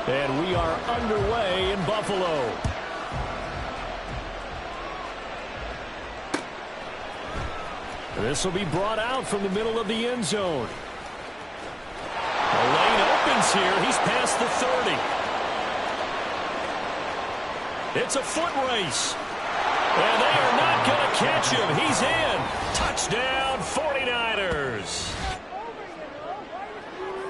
And we are underway in Buffalo. This will be brought out from the middle of the end zone. The lane opens here. He's past the 30. It's a foot race. And they are not going to catch him. He's in. Touchdown, 49ers.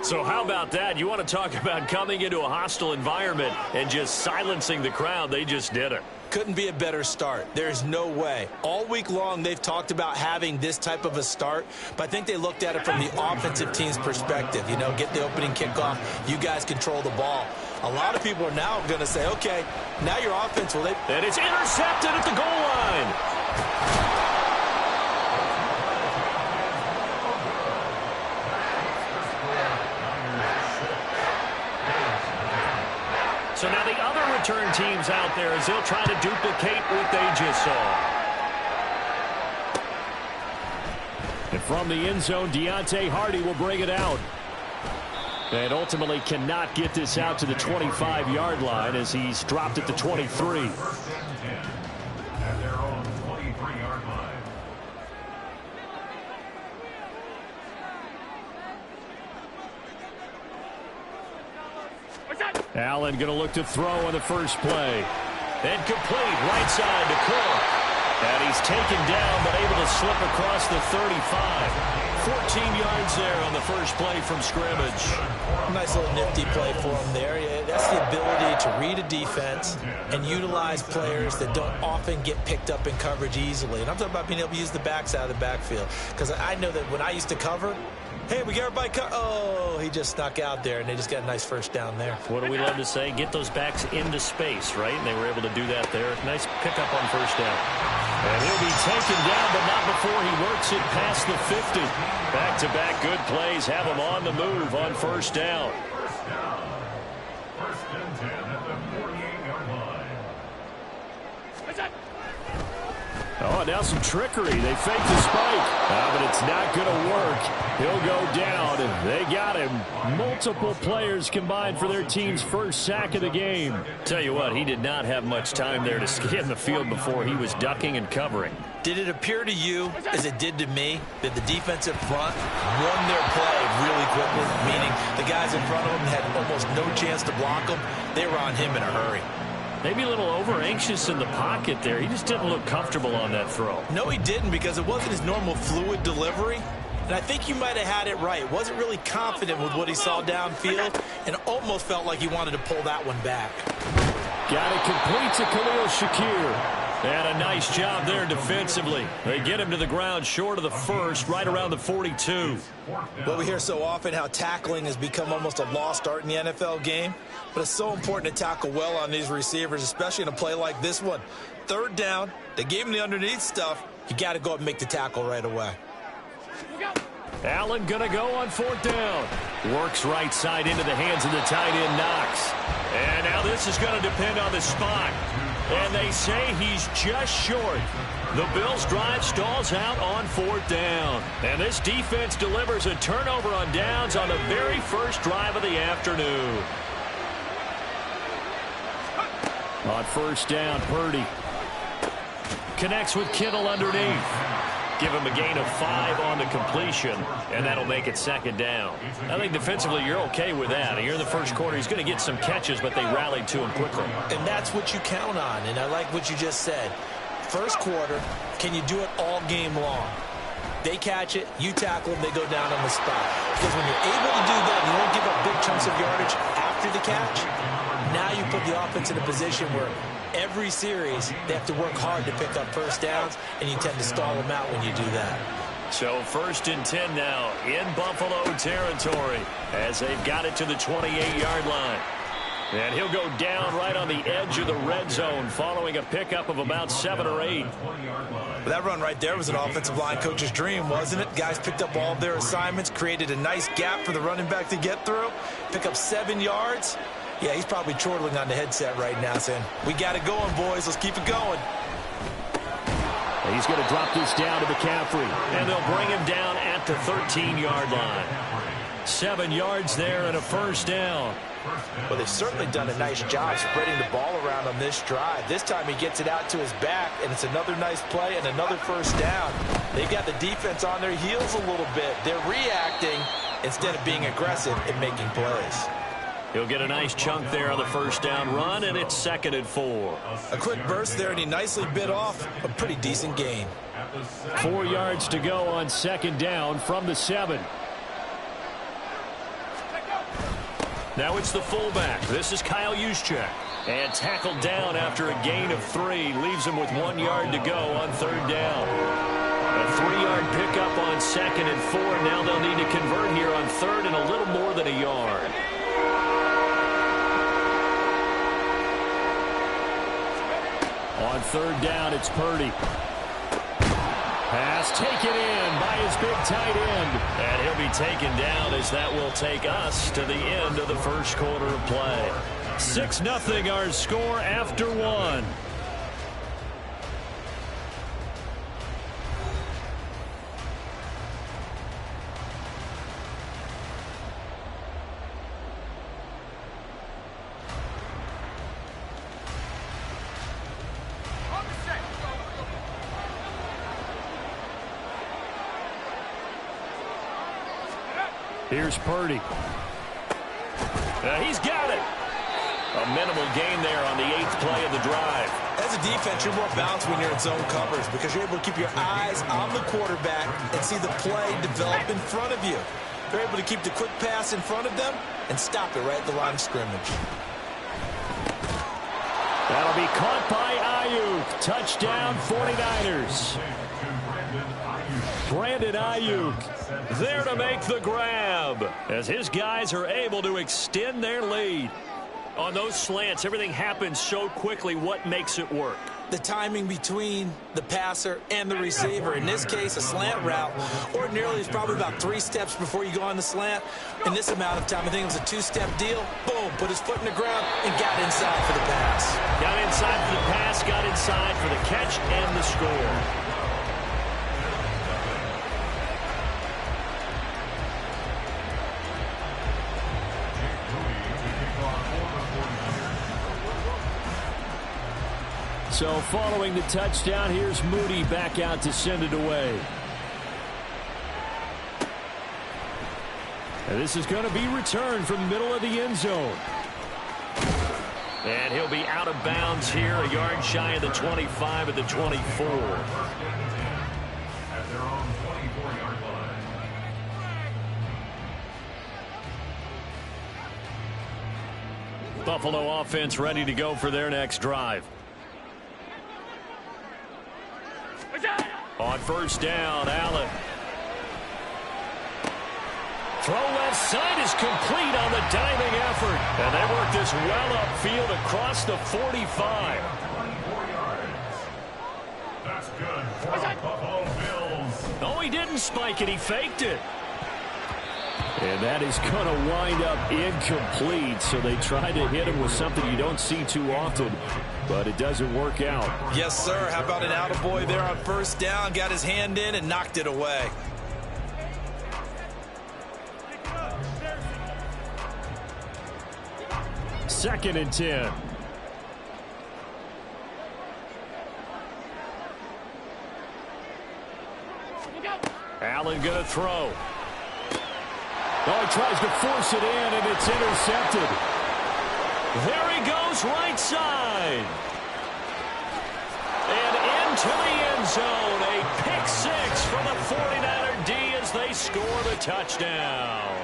So how about that? You want to talk about coming into a hostile environment and just silencing the crowd. They just did it. Couldn't be a better start. There's no way. All week long, they've talked about having this type of a start, but I think they looked at it from the offensive team's perspective. You know, get the opening kickoff. You guys control the ball. A lot of people are now going to say, okay, now your offense will... And it's intercepted at the goal line. So now the other return teams out there as they'll try to duplicate what they just saw. And from the end zone, Deontay Hardy will bring it out. And ultimately cannot get this out to the 25-yard line as he's dropped at the 23. Allen going to look to throw on the first play. And complete right side to Cook. And he's taken down but able to slip across the 35. 14 yards there on the first play from scrimmage. Nice little nifty play for him there. Yeah, that's the ability to read a defense and utilize players that don't often get picked up in coverage easily. And I'm talking about being able to use the backs out of the backfield. Because I know that when I used to cover, hey, we got everybody oh, he just snuck out there, and they just got a nice first down there. What do we love to say? Get those backs into space, right? And they were able to do that there. Nice pickup on first down. And he'll be taken down, but not before he works it past the 50. Back-to-back good plays have him on the move on first down. First and 10 at the 48-yard line. Oh, now some trickery. They fake the spike. But it's not going to work. He'll go down, and they got him. Multiple players combined for their team's first sack of the game. Tell you what, he did not have much time there to scan the field before he was ducking and covering. Did it appear to you, as it did to me, that the defensive front won their play really quickly? Meaning the guys in front of him had almost no chance to block him. They were on him in a hurry. Maybe a little over-anxious in the pocket there. He just didn't look comfortable on that throw. No, he didn't, because it wasn't his normal fluid delivery. And I think you might have had it right. Wasn't really confident with what he saw downfield and almost felt like he wanted to pull that one back. Got it complete to Khalil Shakir. And a nice job there defensively. They get him to the ground short of the first, right around the 42. Well, we hear so often how tackling has become almost a lost art in the NFL game. But it's so important to tackle well on these receivers, especially in a play like this one. Third down, they gave him the underneath stuff. You got to go up and make the tackle right away. Allen going to go on fourth down. Works right side into the hands of the tight end, Knox. And now this is going to depend on the spot. And they say he's just short. The Bills' drive stalls out on fourth down. And this defense delivers a turnover on downs on the very first drive of the afternoon. On first down, Purdy connects with Kittle underneath. Give him a gain of 5 on the completion, and that'll make it second down. I think defensively you're okay with that. Here in the first quarter, he's going to get some catches, but they rallied to him quickly. And that's what you count on, and I like what you just said. First quarter, can you do it all game long? They catch it, you tackle them, they go down on the spot. Because when you're able to do that, you don't give up big chunks of yardage after the catch. Now you put the offense in a position where every series they have to work hard to pick up first downs, and you tend to stall them out when you do that. So first and 10 now in Buffalo territory as they've got it to the 28-yard line. And he'll go down right on the edge of the red zone following a pickup of about 7 or 8. Well, that run right there was an offensive line coach's dream, wasn't it? Guys picked up all of their assignments, created a nice gap for the running back to get through, pick up 7 yards. Yeah, he's probably chortling on the headset right now saying, we got it going, boys. Let's keep it going. He's going to drop this down to McCaffrey, and they'll bring him down at the 13-yard line. 7 yards there and a first down. Well, they've certainly done a nice job spreading the ball around on this drive. This time he gets it out to his back, and it's another nice play and another first down. They've got the defense on their heels a little bit. They're reacting instead of being aggressive and making plays. He'll get a nice chunk there on the first down run, and it's 2nd and 4. A quick burst there, and he nicely bit off a pretty decent gain. 4 yards to go on 2nd down from the 7. Now it's the fullback. This is Kyle Juszczyk. And tackled down after a gain of 3. Leaves him with 1 yard to go on 3rd down. A 3-yard pickup on 2nd and 4. Now they'll need to convert here on 3rd and a little more than a yard. On 3rd down, it's Purdy. Pass taken in by his big tight end. And he'll be taken down as that will take us to the end of the first quarter of play. 6-0 our score after 1. Here's Purdy. He's got it. A minimal gain there on the 8th play of the drive. As a defense, you're more balanced when you're in zone coverage because you're able to keep your eyes on the quarterback and see the play develop in front of you. They're able to keep the quick pass in front of them and stop it right at the line of scrimmage. That'll be caught by Ayuk. Touchdown, 49ers. Brandon Ayuk there to make the grab as his guys are able to extend their lead. On those slants, everything happens so quickly. What makes it work? The timing between the passer and the receiver. In this case, a slant route ordinarily is probably about 3 steps before you go on the slant. In this amount of time, I think it was a 2-step deal. Boom, put his foot in the ground and got inside for the pass. Got inside for the pass, got inside for the catch and the score. So following the touchdown, here's Moody back out to send it away. And this is going to be returned from the middle of the end zone. And he'll be out of bounds here, a yard shy of the 25 at the 24. At their own 24-yard line. Buffalo offense ready to go for their next drive. On first down, Allen. Throw left side is complete on the diving effort. And they work this well upfield across the 45. 24 yards. That's good for the Buffalo Bills. Oh, he didn't spike it. He faked it. And that is going to wind up incomplete. So they try to hit him with something you don't see too often, but it doesn't work out. Yes, sir. How about an attaboy there on first down? Got his hand in and knocked it away. Second and 10. Allen going to throw. Oh, he tries to force it in, and it's intercepted. There he goes, right side. And into the end zone. A pick 6 for the 49er D as they score the touchdown.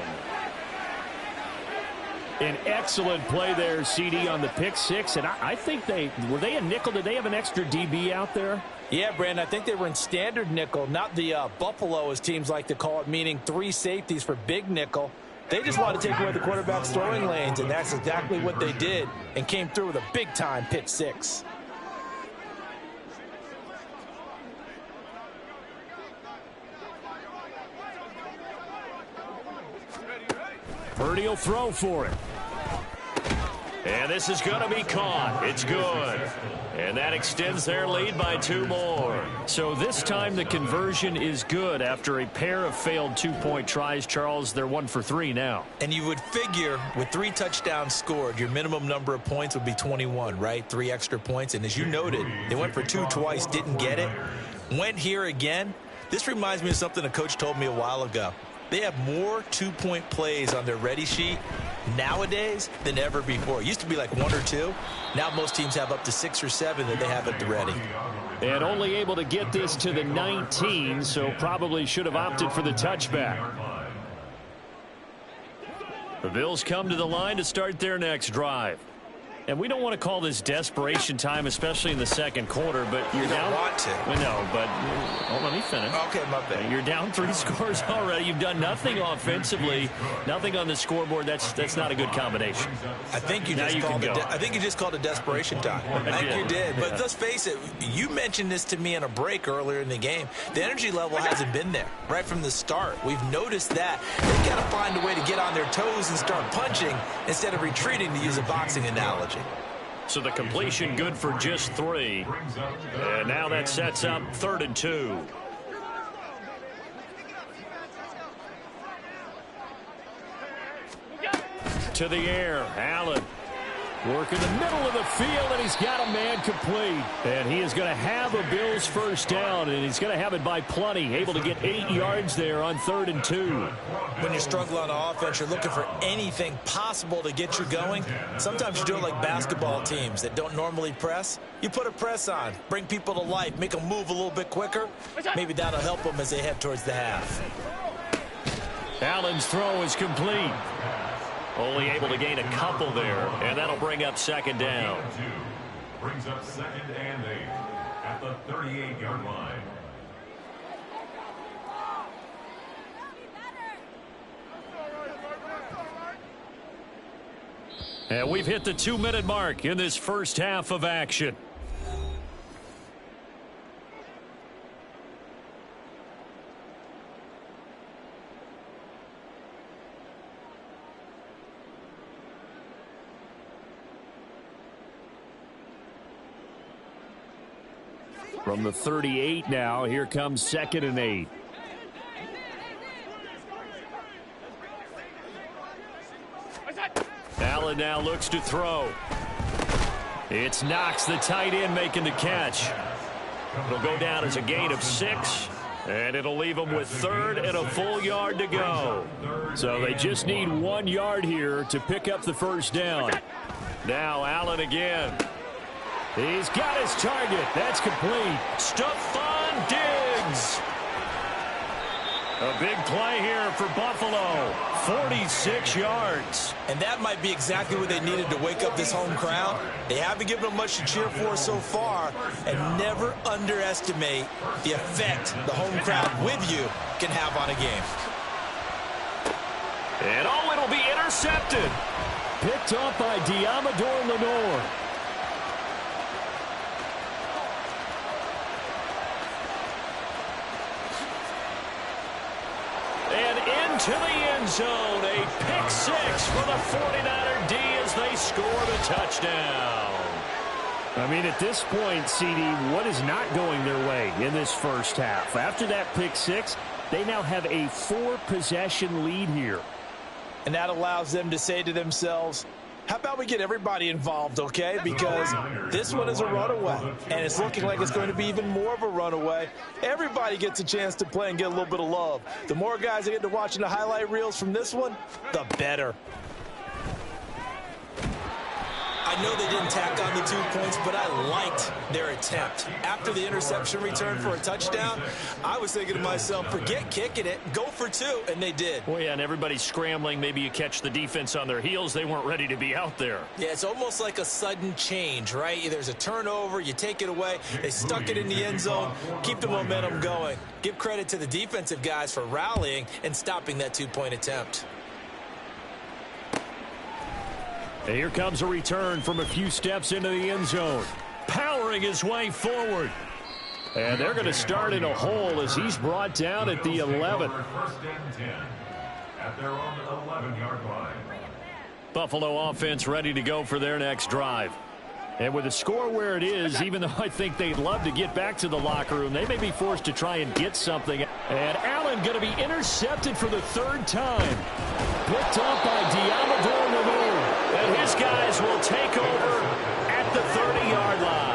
An excellent play there, CD, on the pick 6. And I think were they a nickel? Did they have an extra DB out there? Yeah, Brandon, I think they were in standard nickel, not the Buffalo, as teams like to call it, meaning 3 safeties for big nickel. They just wanted to take away the quarterback's throwing lanes, and that's exactly what they did and came through with a big-time pick 6. Purdy will throw for it. And this is going to be caught. It's good. And that extends their lead by 2 more. So this time the conversion is good after a pair of failed 2-point tries. Charles, they're 1 for 3 now. And you would figure with 3 touchdowns scored, your minimum number of points would be 21, right? 3 extra points. And as you noted, they went for 2 twice, didn't get it. Went here again. This reminds me of something a coach told me a while ago. They have more 2-point plays on their ready sheet nowadays than ever before. It used to be like 1 or 2. Now most teams have up to 6 or 7 that they have at the ready. And only able to get this to the 19, so probably should have opted for the touchback. The Bills come to the line to start their next drive. And we don't want to call this desperation time, especially in the second quarter, but you're down. Don't want to. Well, no, but let me finish. Okay, my bad. You're down 3 scores already. You've done nothing offensively, nothing on the scoreboard. That's not a good combination. I think you just called it desperation time. I think you did. Yeah. But let's face it, you mentioned this to me in a break earlier in the game. The energy level hasn't been there right from the start. We've noticed that. They've got to find a way to get on their toes and start punching instead of retreating, to use a boxing analogy. So the completion good for just 3. And now that sets up 3rd and 2. To the air, Allen. Work in the middle of the field, and he's got a man complete. And he is going to have a Bills first down, and he's going to have it by plenty. Able to get 8 yards there on 3rd and 2. When you struggle on offense, you're looking for anything possible to get you going. Sometimes you do it like basketball teams that don't normally press. You put a press on, bring people to life, make them move a little bit quicker. Maybe that'll help them as they head towards the half. Allen's throw is complete. Only able to gain a couple there, and that'll bring up 2nd down. Brings up 2nd and 8 at the 38-yard line. And we've hit the 2-minute mark in this first half of action. From the 38 now, here comes 2nd and 8. Allen now looks to throw. It's Knox, the tight end, making the catch. It'll go down as a gain of 6, and it'll leave them with 3rd and a full yard to go. So they just need 1 yard here to pick up the first down. Now Allen again. He's got his target. That's complete. Stephon Diggs. A big play here for Buffalo. 46 yards. And that might be exactly what they needed to wake up this home crowd. They haven't given them much to cheer for so far. And never underestimate the effect the home crowd with you can have on a game. And it'll be intercepted. Picked off by Diamador Lenore. To the end zone, a pick 6 for the 49er D as they score the touchdown. I mean, at this point, CD, what is not going their way in this first half? After that pick 6, they now have a 4-possession lead here. And that allows them to say to themselves, how about we get everybody involved, okay? Because this one is a runaway, and it's looking like it's going to be even more of a runaway. Everybody gets a chance to play and get a little bit of love. The more guys that get to watching the highlight reels from this one, the better. I know they didn't tack on the 2 points, but I liked their attempt. After the interception return for a touchdown, I was thinking to myself, forget kicking it, go for 2, and they did. Well, yeah, and everybody's scrambling. Maybe you catch the defense on their heels. They weren't ready to be out there. Yeah, it's almost like a sudden change, right? There's a turnover, you take it away, they stuck it in the end zone, keep the momentum going. Give credit to the defensive guys for rallying and stopping that 2-point attempt. And here comes a return from a few steps into the end zone. Powering his way forward. And they're going to start in a hole as he's brought down at the 11. First and 10 at their own 11-yard line. Buffalo offense ready to go for their next drive. And with the score where it is, even though I think they'd love to get back to the locker room, they may be forced to try and get something. And Allen going to be intercepted for the third time. Picked up by Diamador Namu. And his guys will take over at the 30-yard line.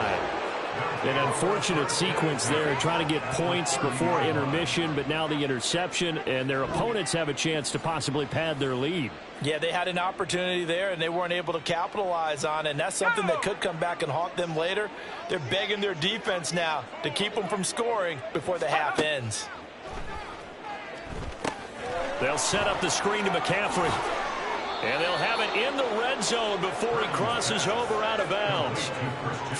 An unfortunate sequence there, trying to get points before intermission, but now the interception, and their opponents have a chance to possibly pad their lead. Yeah, they had an opportunity there, and they weren't able to capitalize on it, and that's something that could come back and haunt them later. They're begging their defense now to keep them from scoring before the half ends. They'll set up the screen to McCaffrey. And they'll have it in the red zone before he crosses over out of bounds.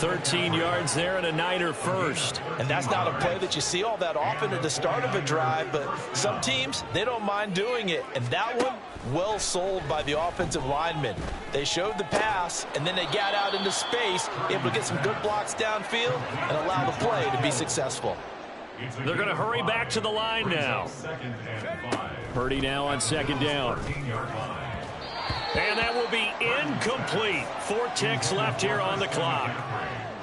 13 yards there and a Niner first. And that's not a play that you see all that often at the start of a drive, but some teams, they don't mind doing it. And that one, well sold by the offensive linemen. They showed the pass, and then they got out into space, able to get some good blocks downfield and allow the play to be successful. They're going to hurry back to the line now. Purdy now on second down. And that will be incomplete. 4 ticks left here on the clock.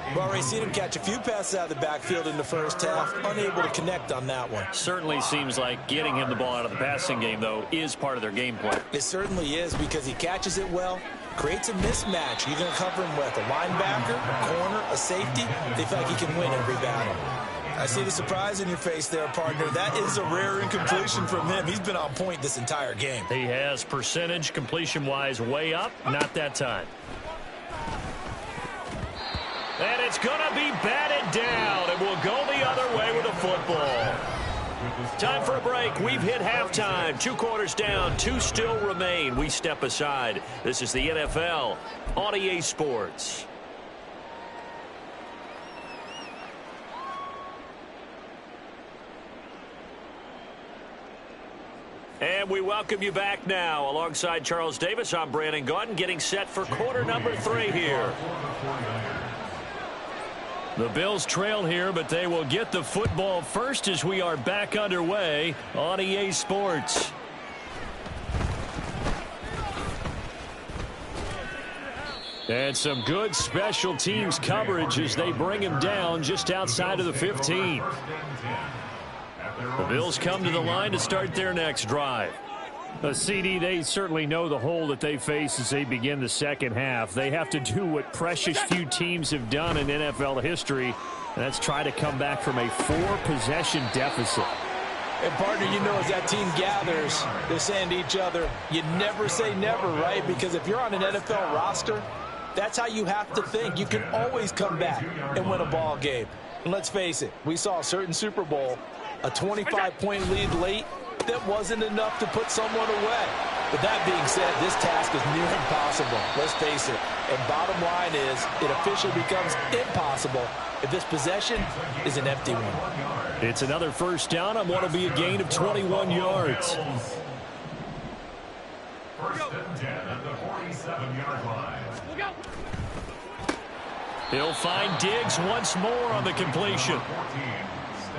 We've already seen him catch a few passes out of the backfield in the first half. Unable to connect on that one. Certainly seems like getting him the ball out of the passing game, though, is part of their game plan. It certainly is, because he catches it well, creates a mismatch. You're going to cover him with a linebacker, a corner, a safety. They feel like he can win every battle. I see the surprise in your face there, partner. That is a rare incompletion from him. He's been on point this entire game. He has percentage completion-wise way up. Not that time. And it's going to be batted down. And we'll go the other way with the football. Time for a break. We've hit halftime. 2 quarters down. 2 still remain. We step aside. This is the NFL on EA Sports. And we welcome you back now. Alongside Charles Davis, I'm Brandon Gaudin, getting set for quarter number 3 here. The Bills trail here, but they will get the football first as we are back underway on EA Sports. And some good special teams coverage as they bring him down just outside of the 15. The Bills come to the line to start their next drive. CD, they certainly know the hole that they face as they begin the second half. They have to do what precious few teams have done in NFL history, and that's try to come back from a 4-possession deficit. And, partner, you know, as that team gathers, they're saying to each other, you never say never, right? Because if you're on an NFL roster, that's how you have to think. You can always come back and win a ball game. And let's face it, we saw a certain Super Bowl, a 25-point lead late, that wasn't enough to put someone away. But that being said, this task is near impossible. Let's face it. And bottom line is, it officially becomes impossible if this possession is an empty one. It's another first down on what will be a gain of 21 yards. First and 10 at the 47-yard line. He'll find Diggs once more on the completion.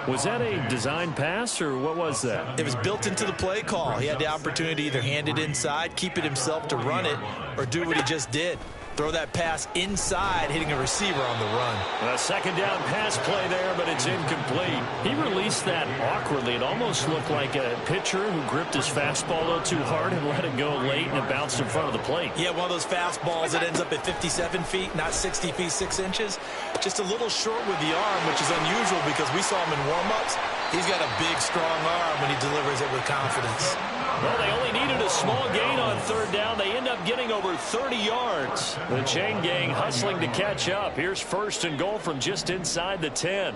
Was that a design pass, or what was that? It was built into the play call. He had the opportunity to either hand it inside, keep it himself to run it, or do what he just did. Throw that pass inside, hitting a receiver on the run. A second down pass play there, but it's incomplete. He released that awkwardly. It almost looked like a pitcher who gripped his fastball a little too hard and let it go late, and it bounced in front of the plate. Yeah, one of those fastballs that ends up at 57 feet, not 60 feet, 6 inches. Just a little short with the arm, which is unusual because we saw him in warm-ups. He's got a big, strong arm when he delivers it with confidence. Well, they only needed a small gain on third down. They end up getting over 30 yards. The chain gang hustling to catch up. Here's first and goal from just inside the 10.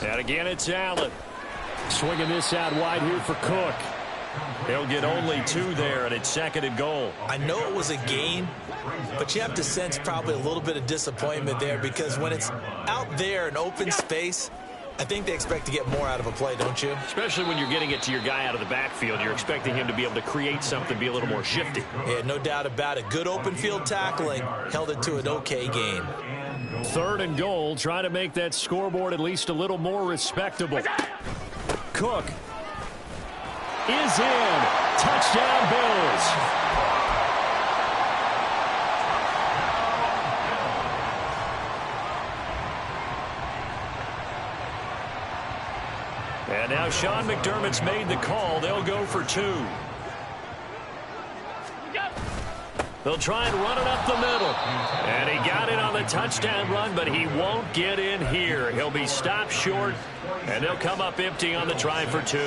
And again, it's Allen. Swinging this out wide here for Cook. He'll get only 2 there, and it's second and goal. I know it was a gain, but you have to sense probably a little bit of disappointment there because when it's out there in open space, I think they expect to get more out of a play, don't you? Especially when you're getting it to your guy out of the backfield. You're expecting him to be able to create something, be a little more shifty. Yeah, no doubt about it. Good open field tackling held it to an okay gain. Third and goal, trying to make that scoreboard at least a little more respectable. Cook is in. Touchdown, Bills. And now Sean McDermott's made the call. They'll go for 2. They'll try and run it up the middle. And he got it on the touchdown run, but he won't get in here. He'll be stopped short, and they'll come up empty on the try for 2.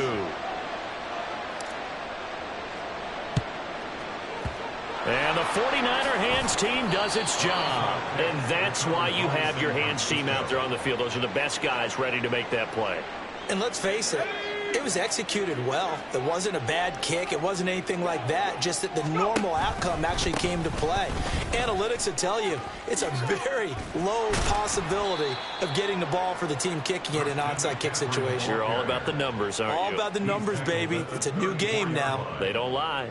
And the 49er hands team does its job. And that's why you have your hands team out there on the field. Those are the best guys ready to make that play. And let's face it, it was executed well. It wasn't a bad kick. It wasn't anything like that. Just that the normal outcome actually came to play. Analytics will tell you it's a very low possibility of getting the ball for the team kicking it in an onside kick situation. You're all about the numbers, aren't you? All about the numbers, baby. It's a new game now. They don't lie.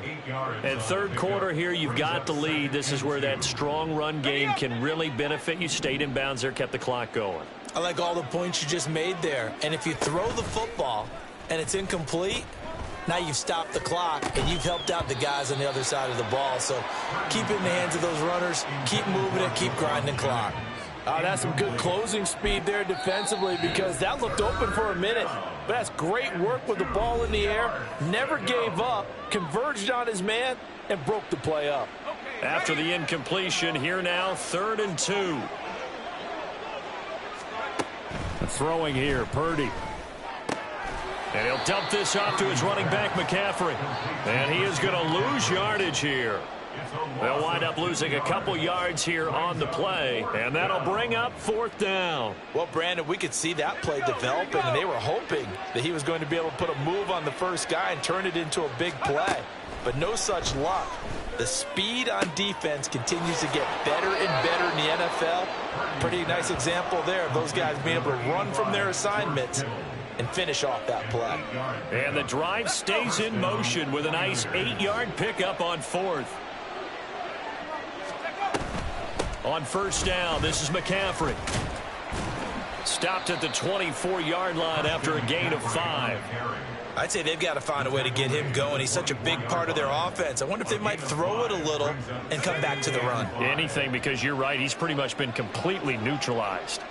And third quarter here, you've got the lead. This is where that strong run game can really benefit you. Stayed in bounds there, kept the clock going. I like all the points you just made there. And if you throw the football and it's incomplete, now you've stopped the clock and you've helped out the guys on the other side of the ball. So keep it in the hands of those runners, keep moving it, keep grinding clock. That's some good closing speed there defensively, because that looked open for a minute. But that's great work with the ball in the air. Never gave up, converged on his man, and broke the play up. After the incompletion, here now, 3rd and 2. Throwing here, Purdy. And he'll dump this off to his running back, McCaffrey. And he is going to lose yardage here. They'll wind up losing a couple yards here on the play, and that'll bring up 4th down. Well, Brandon, we could see that play developing, and they were hoping that he was going to be able to put a move on the first guy and turn it into a big play. But no such luck. The speed on defense continues to get better and better in the NFL. Pretty nice example there of those guys being able to run from their assignments and finish off that play. And the drive stays in motion with a nice 8-yard pickup on 4th. On 1st down, this is McCaffrey. Stopped at the 24-yard line after a gain of 5. I'd say they've got to find a way to get him going. He's such a big part of their offense. I wonder if they might throw it a little and come back to the run. Anything, because you're right. He's pretty much been completely neutralized.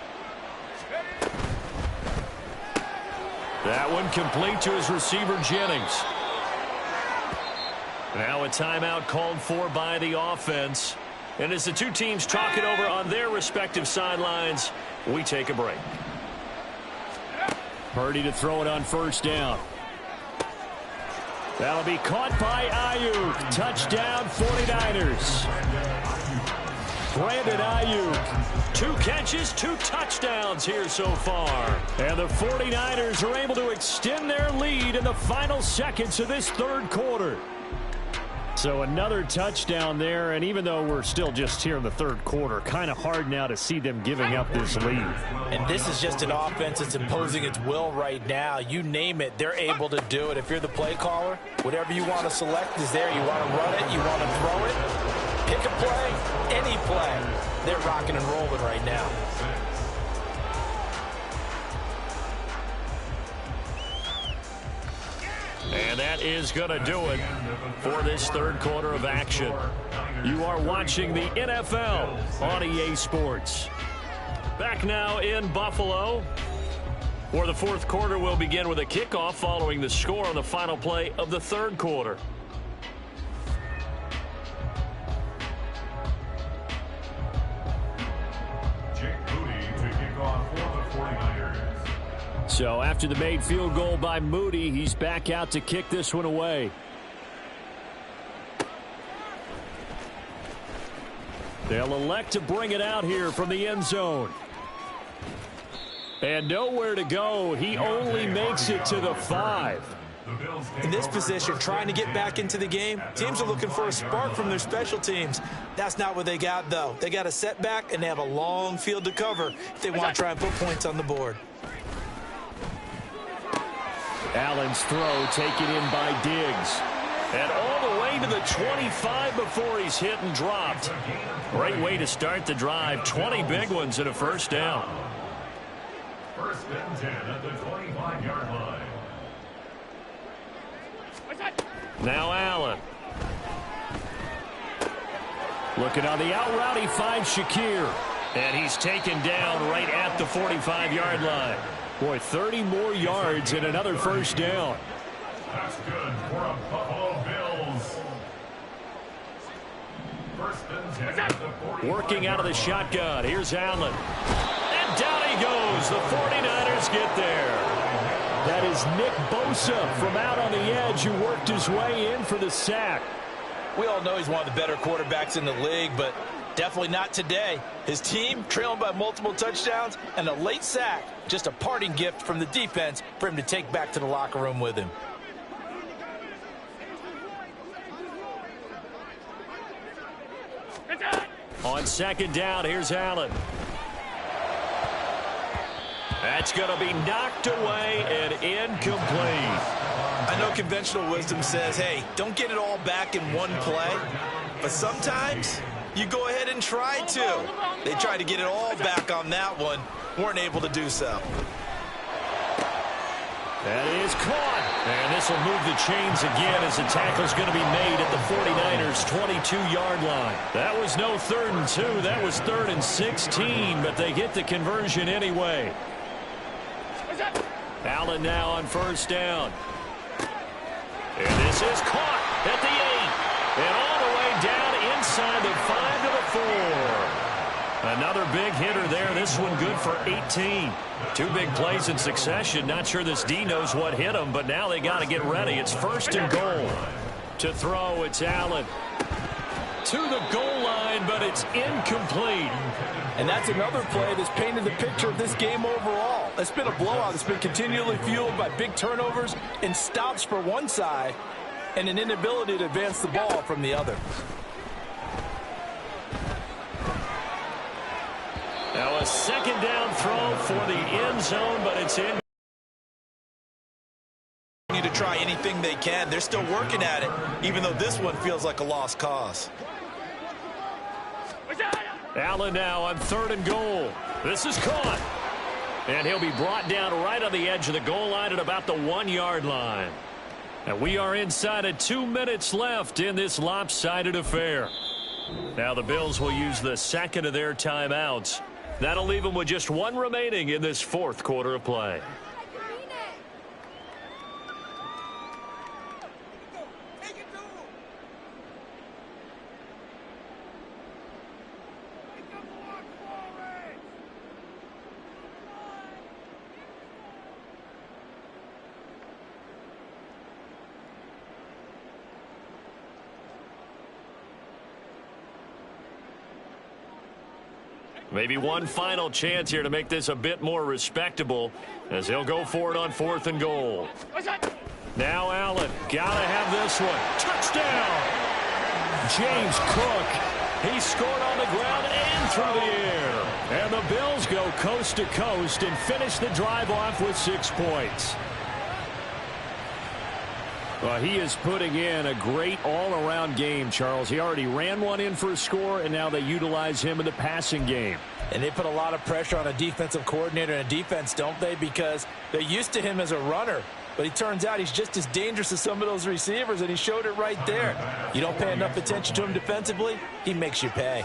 That one complete to his receiver, Jennings. Now a timeout called for by the offense. And as the two teams talk it over on their respective sidelines, we take a break. Purdy to throw it on 1st down. That'll be caught by Ayuk. Touchdown, 49ers. Brandon Ayuk. 2 catches, 2 touchdowns here so far. And the 49ers are able to extend their lead in the final seconds of this 3rd quarter. So another touchdown there, and even though we're still just here in the 3rd quarter, kind of hard now to see them giving up this lead. And this is just an offense that's imposing its will right now. You name it, they're able to do it. If you're the play caller, whatever you want to select is there. You want to run it, you want to throw it, pick a play, any play. They're rocking and rolling right now. And that is going to do it for this 3rd quarter of action. You are watching the NFL on EA Sports. Back now in Buffalo, where the 4th quarter will begin with a kickoff following the score on the final play of the 3rd quarter. So after the made field goal by Moody, he's back out to kick this one away. They'll elect to bring it out here from the end zone. And nowhere to go. He only makes it to the 5. In this position, trying to get back into the game, teams are looking for a spark from their special teams. That's not what they got, though. They got a setback, and they have a long field to cover if they want to try and put points on the board. Allen's throw taken in by Diggs. And all the way to the 25 before he's hit and dropped. Great way to start the drive. 20 big ones and a 1st down. 1st and 10 at the 25-yard line. Now Allen. Looking on the out route, he finds Shakir. And he's taken down right at the 45-yard line. Boy, 30 more yards and another first down. That's good for a Buffalo Bills. First and 10 at the 45. Working out of the shotgun. Here's Allen. And down he goes. The 49ers get there. That is Nick Bosa from out on the edge who worked his way in for the sack. We all know he's one of the better quarterbacks in the league, but definitely not today. His team trailing by multiple touchdowns and a late sack. Just a parting gift from the defense for him to take back to the locker room with him. On second down, here's Allen. That's going to be knocked away and incomplete. I know conventional wisdom says, hey, don't get it all back in one play. But sometimes you go ahead and try to. They tried to get it all back on that one. Weren't able to do so. That is caught. And this will move the chains again as the tackle's going to be made at the 49ers' 22-yard line. That was no 3rd and 2. That was 3rd and 16, but they get the conversion anyway. Allen now on first down. And this is caught at the 8. And all the way down inside the 5 to the 4. Another big hitter there. This one good for 18. 2 big plays in succession. Not sure this D knows what hit him, but now they got to get ready. It's 1st and goal. To throw, it's Allen. To the goal line, but it's incomplete. And that's another play that's painted the picture of this game overall. It's been a blowout. It's been continually fueled by big turnovers and stops for one side and an inability to advance the ball from the other. Now a second down throw for the end zone, but it's in. Need to try anything they can. They're still working at it, even though this one feels like a lost cause. Allen now on 3rd and goal. This is caught. And he'll be brought down right on the edge of the goal line at about the 1-yard line. And we are inside of 2 minutes left in this lopsided affair. Now the Bills will use the second of their timeouts. That'll leave them with just 1 remaining in this 4th quarter of play. Maybe one final chance here to make this a bit more respectable as he'll go for it on 4th and goal. Now Allen, gotta have this one. Touchdown! James Cook, he scored on the ground and through the air. And the Bills go coast to coast and finish the drive off with 6 points. Well, he is putting in a great all-around game, Charles. He already ran one in for a score, and now they utilize him in the passing game. And they put a lot of pressure on a defensive coordinator and a defense, don't they? Because they're used to him as a runner. But it turns out he's just as dangerous as some of those receivers, and he showed it right there. You don't pay enough attention to him defensively, he makes you pay.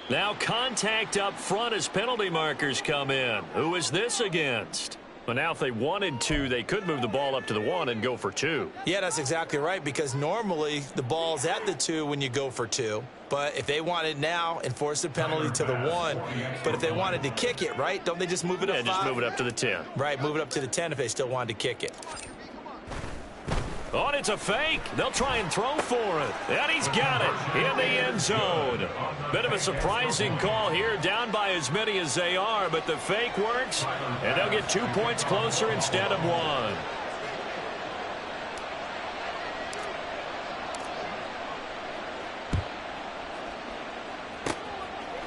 Now contact up front as penalty markers come in. Who is this against? Well, now if they wanted to, they could move the ball up to the 1 and go for 2. Yeah, that's exactly right, because normally the ball's at the 2 when you go for 2. But if they wanted now, enforce the penalty to the 1. But if they wanted to kick it, right, don't they just move it up 5? Yeah, just move it up to the 10. Right, move it up to the 10 if they still wanted to kick it. Oh, and it's a fake. They'll try and throw for it. And he's got it in the end zone. Bit of a surprising call here, down by as many as they are, but the fake works, and they'll get 2 points closer instead of 1.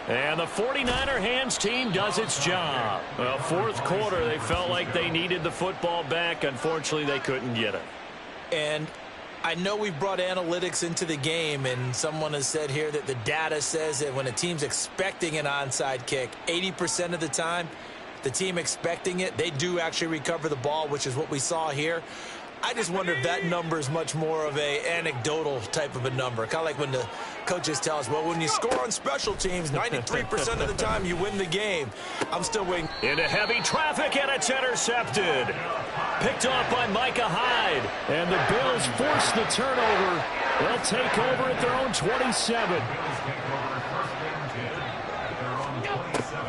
And the 49er hands team does its job. Well, 4th quarter, they felt like they needed the football back. Unfortunately, they couldn't get it. And I know we've brought analytics into the game, and someone has said here that the data says that when a team's expecting an onside kick, 80% of the time, the team expecting it, they do actually recover the ball, which is what we saw here. I just wonder if that number is much more of a anecdotal type of a number. Kind of like when the coaches tell us, well, when you score on special teams, 93% of the time you win the game. I'm still waiting. Into heavy traffic, and it's intercepted. Picked off by Micah Hyde. And the Bills force the turnover. They'll take over at their own 27.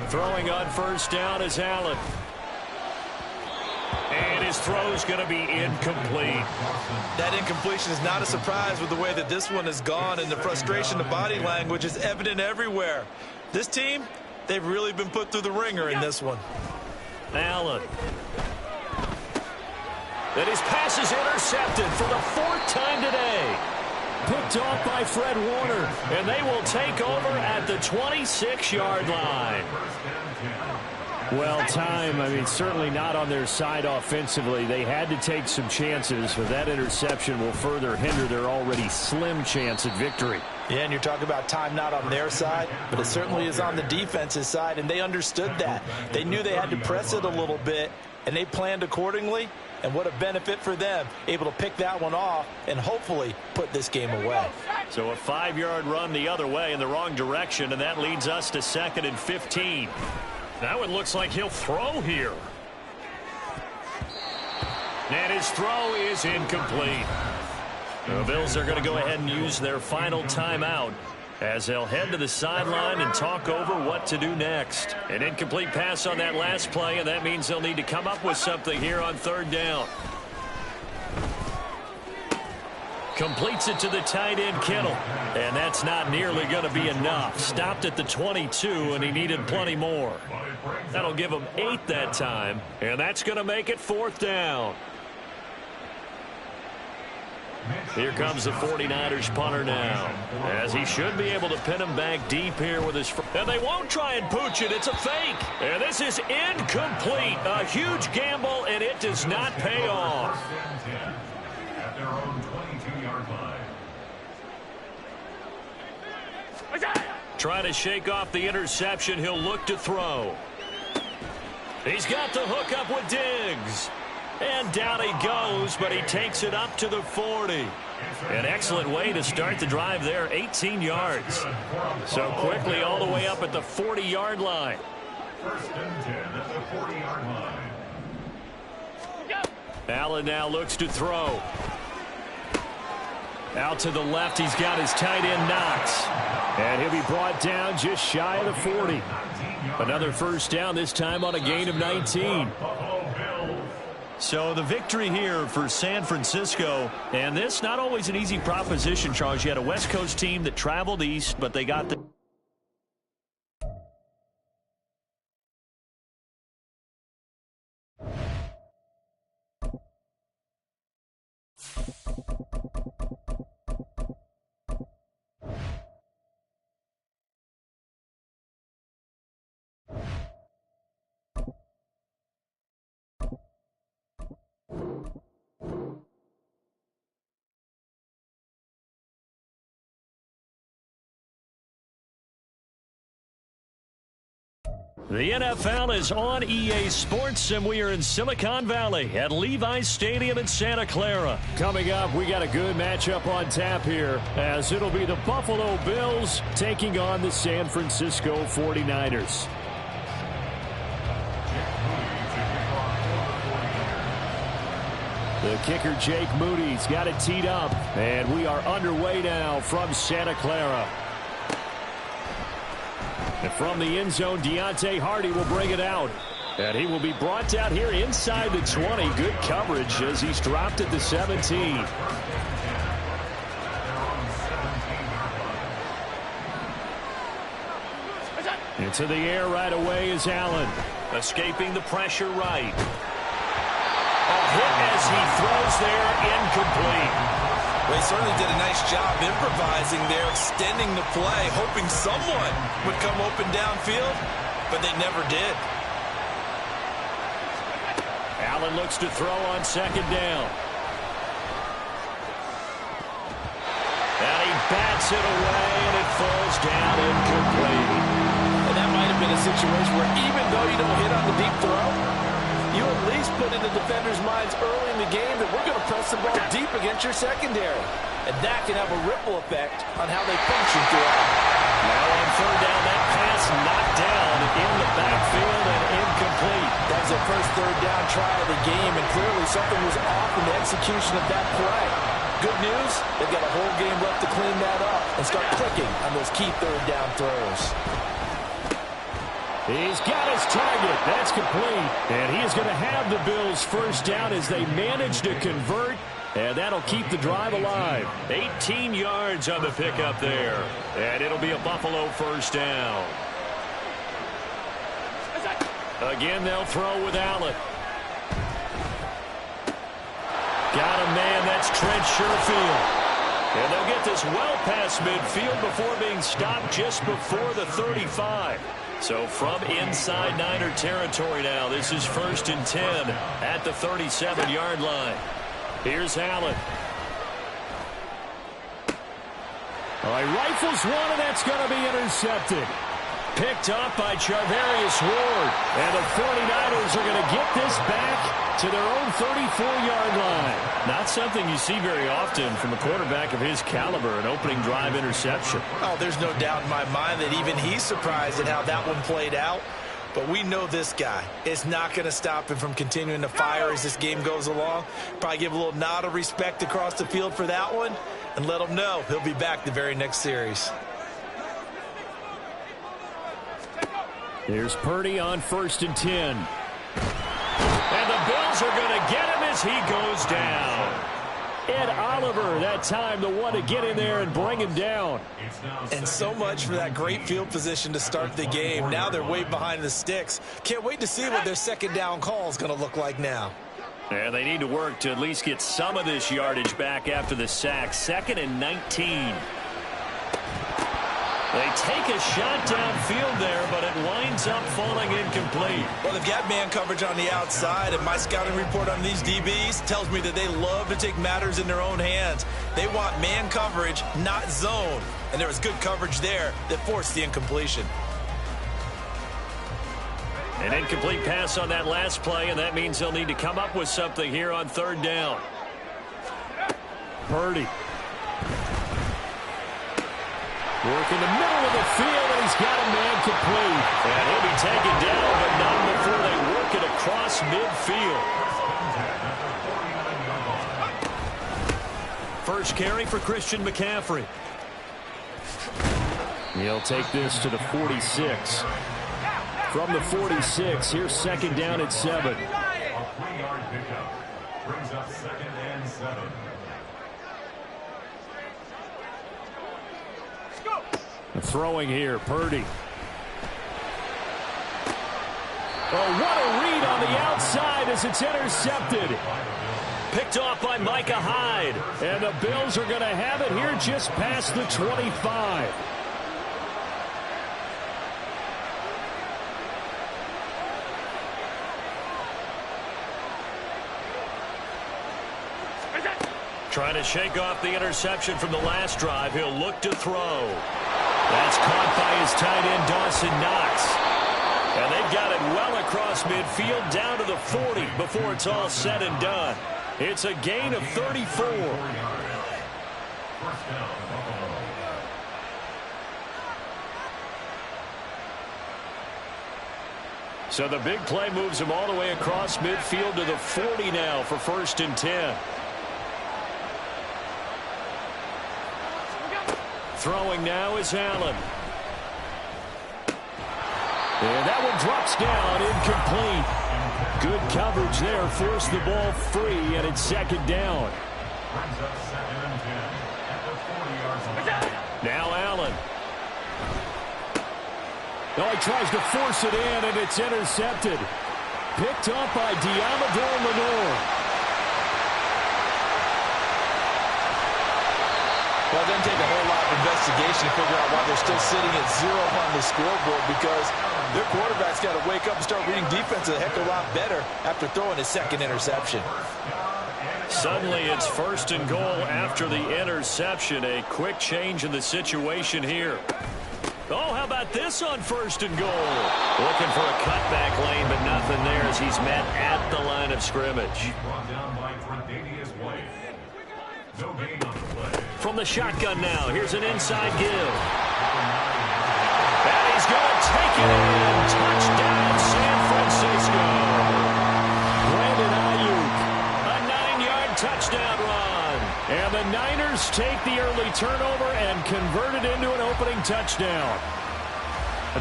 Throwing on first down is Allen. And his throw's going to be incomplete. That incompletion is not a surprise with the way that this one has gone, and the frustration, the body language is evident everywhere. This team, they've really been put through the ringer in this one. Allen. And his pass is intercepted for the 4th time today. Picked off by Fred Warner, and they will take over at the 26-yard line. Well, certainly not on their side offensively. They had to take some chances, but that interception will further hinder their already slim chance at victory. Yeah, and you're talking about time not on their side, but it certainly is on the defense's side, and they understood that. They knew they had to press it a little bit, and they planned accordingly, and what a benefit for them, able to pick that one off and hopefully put this game away. So a 5-yard run the other way in the wrong direction, and that leads us to 2nd and 15. Now it looks like he'll throw here. And his throw is incomplete. The Bills are going to go ahead and use their final timeout as they'll head to the sideline and talk over what to do next. An incomplete pass on that last play, and that means they'll need to come up with something here on 3rd down. Completes it to the tight end, Kittle. And that's not nearly going to be enough. Stopped at the 22, and he needed plenty more. That'll give him 8 that time, and that's going to make it 4th down. Here comes the 49ers punter now, as he should be able to pin him back deep here with his... And they won't try and pooch it. It's a fake. And this is incomplete. A huge gamble, and it does not pay off. At their own 22-yard line. Trying to shake off the interception. He'll look to throw. He's got the hook up with Diggs. And down he goes, but he takes it up to the 40. An excellent way to start the drive there, 18 yards. So quickly all the way up at the 40-yard line. 1st and 10 at the 40-yard line. Allen now looks to throw. Out to the left, he's got his tight end Knox. And he'll be brought down just shy of the 40. Another 1st down, this time on a gain of 19. So the victory here for San Francisco, and this not always an easy proposition, Charles. You had a West Coast team that traveled east, but they got the... The NFL is on EA Sports, and we are in Silicon Valley at Levi's Stadium in Santa Clara. Coming up, we got a good matchup on tap here, as it'll be the Buffalo Bills taking on the San Francisco 49ers. The kicker, Jake Moody's got it teed up, and we are underway now from Santa Clara. And from the end zone, Deontay Hardy will bring it out. And he will be brought down here inside the 20. Good coverage as he's dropped at the 17. Into the air right away is Allen. Escaping the pressure right. A hit as he throws there, incomplete. They certainly did a nice job improvising there, extending the play, hoping someone would come open downfield, but they never did. Allen looks to throw on 2nd down. And he bats it away, and it falls down incomplete. And that might have been a situation where even though you don't hit on the deep throw, You at least put in the defenders' minds early in the game that we're going to press the ball deep against your secondary. And that can have a ripple effect on how they function throughout. Now on third down, that pass knocked down in the backfield and incomplete. That was their first third down try of the game, and clearly something was off in the execution of that play. Good news, they've got a whole game left to clean that up and start clicking on those key third down throws. He's got his target. That's complete. And he is going to have the Bills first down as they manage to convert. And that'll keep the drive alive. 18 yards on the pickup there. And it'll be a Buffalo first down. Again, they'll throw with Allen. Got a man, that's Trent Sherfield. And they'll get this well past midfield before being stopped just before the 35. So from inside Niner territory now, this is 1st and 10 at the 37-yard line. Here's Allen. All right, rifles one, and that's going to be intercepted. Picked up by Charvarius Ward. And the 49ers are going to get this back to their own 34-yard line. Not something you see very often from a quarterback of his caliber, an opening drive interception. Oh, there's no doubt in my mind that even he's surprised at how that one played out. But we know this guy. It's not going to stop him from continuing to fire as this game goes along. Probably give a little nod of respect across the field for that one and let him know he'll be back the very next series. Here's Purdy on 1st and 10. And the Bills are going to get him as he goes down. Ed Oliver, that time, the one to get in there and bring him down. And so much for that great field position to start the game. Now they're way behind the sticks. Can't wait to see what their second down call is going to look like now. And they need to work to at least get some of this yardage back after the sack. 2nd and 19. They take a shot downfield there, but it winds up falling incomplete. Well, they've got man coverage on the outside, and my scouting report on these DBs tells me that they love to take matters in their own hands. They want man coverage, not zone. And there was good coverage there that forced the incompletion. An incomplete pass on that last play, and that means they'll need to come up with something here on 3rd down. Purdy. Work in the middle of the field, and he's got a man complete. And he'll be taken down, but not before they work it across midfield. First carry for Christian McCaffrey. He'll take this to the 46. From the 46, here's 2nd down at 7. A 3-yard pickup brings up 2nd and 7. Throwing here, Purdy. Oh, what a read on the outside as it's intercepted. Picked off by Micah Hyde. And the Bills are going to have it here just past the 25. Trying to shake off the interception from the last drive. He'll look to throw. That's caught by his tight end, Dawson Knox. And they've got it well across midfield down to the 40 before it's all said and done. It's a gain of 34. So the big play moves him all the way across midfield to the 40 now for 1st and 10. Throwing now is Allen. And that one drops down, incomplete. Good coverage there, forced the ball free, and it's 2nd down. Now Allen. Oh, he tries to force it in, and it's intercepted. Picked up by Diamador Lenore. Well, it doesn't take a whole lot of investigation to figure out why they're still sitting at 0 on the scoreboard, because their quarterback's got to wake up and start reading defense a heck of a lot better after throwing his 2nd interception. Suddenly it's 1st and goal after the interception. A quick change in the situation here. Oh, how about this on 1st and goal? Looking for a cutback lane, but nothing there as he's met at the line of scrimmage. Brought down by Tre'Davious White. No gain on the play. From the shotgun now, here's an inside give. And he's going to take it in. Touchdown, San Francisco. Brandon Ayuk, a 9-yard touchdown run. And the Niners take the early turnover and convert it into an opening touchdown.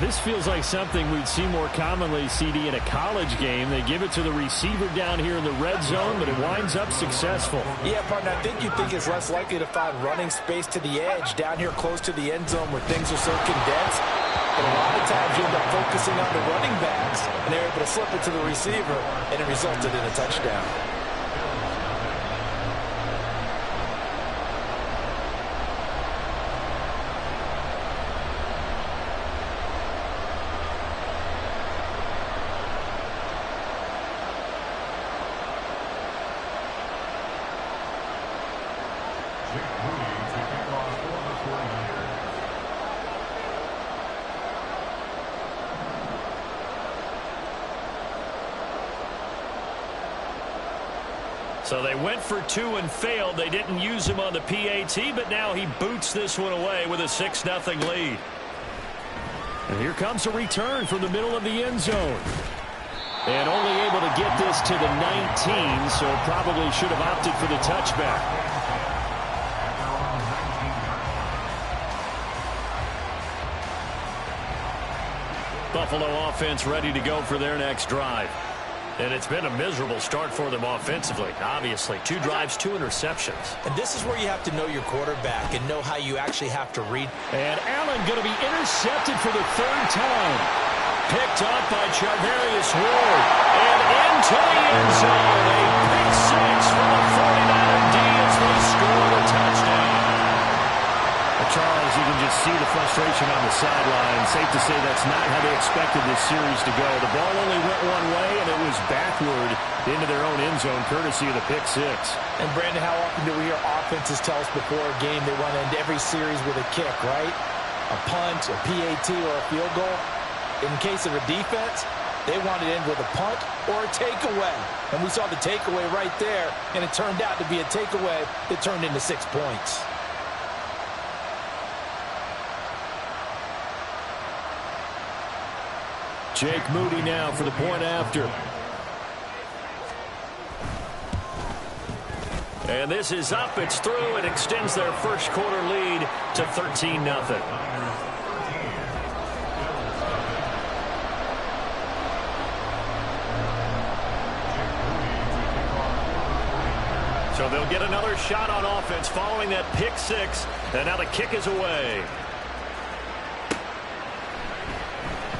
This feels like something we'd see more commonly, CD, in a college game. They give it to the receiver down here in the red zone, but it winds up successful. Yeah, partner, I think you think it's less likely to find running space to the edge down here close to the end zone where things are so condensed. But a lot of times you end up focusing on the running backs, and they're able to slip it to the receiver, and it resulted in a touchdown. So they went for 2 and failed. They didn't use him on the PAT, but now he boots this one away with a 6-0 lead. And here comes a return from the middle of the end zone. And only able to get this to the 19, so probably should have opted for the touchback. Buffalo offense ready to go for their next drive. And it's been a miserable start for them offensively. Obviously, 2 drives, 2 interceptions. And this is where you have to know your quarterback and know how you actually have to read. And Allen going to be intercepted for the 3rd time. Picked up by Charvarius Ward. And into the end zone. A pick 6 for the 49er D as they score the touchdown. Charles, you can just see the frustration on the sideline. Safe to say that's not how they expected this series to go. The ball only went one way, and it was backward into their own end zone, courtesy of the pick 6. And, Brandon, how often do we hear offenses tell us before a game they want to end every series with a kick, right? A punt, a PAT, or a field goal. In case of a defense, they wanted to end with a punt or a takeaway. And we saw the takeaway right there, and it turned out to be a takeaway that turned into 6 points. Jake Moody now for the point after. And this is up. It's through. It extends their first quarter lead to 13-0. So they'll get another shot on offense following that pick 6. And now the kick is away.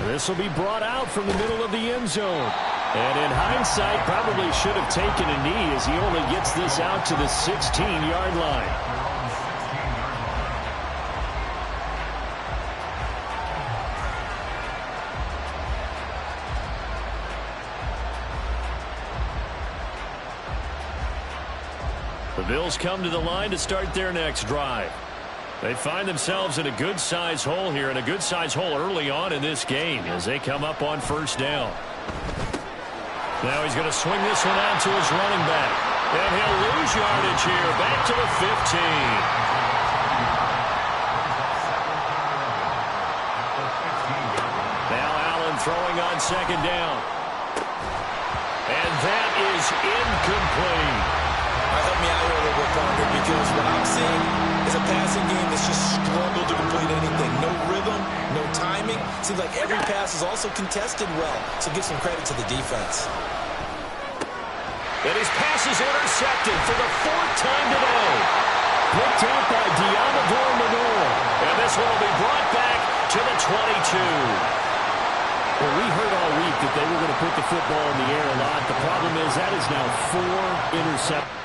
This will be brought out from the middle of the end zone. And in hindsight, probably should have taken a knee as he only gets this out to the 16-yard line. The Bills come to the line to start their next drive. They find themselves in a good-size hole here, and a good-size hole early on in this game as they come up on 1st down. Now he's going to swing this one out to his running back. And he'll lose yardage here, back to the 15. Now Allen throwing on 2nd down. And that is incomplete. Help me out here a little bit, Parker, because what I'm seeing is a passing game that's just struggled to complete anything. No rhythm, no timing. Seems like every pass is also contested well, so give some credit to the defense. And his pass is intercepted for the 4th time today. Picked up by Deommodore Lenoir. And this one will be brought back to the 22. Well, we heard all week that they were going to put the football in the air a lot. The problem is that is now 4 interceptions.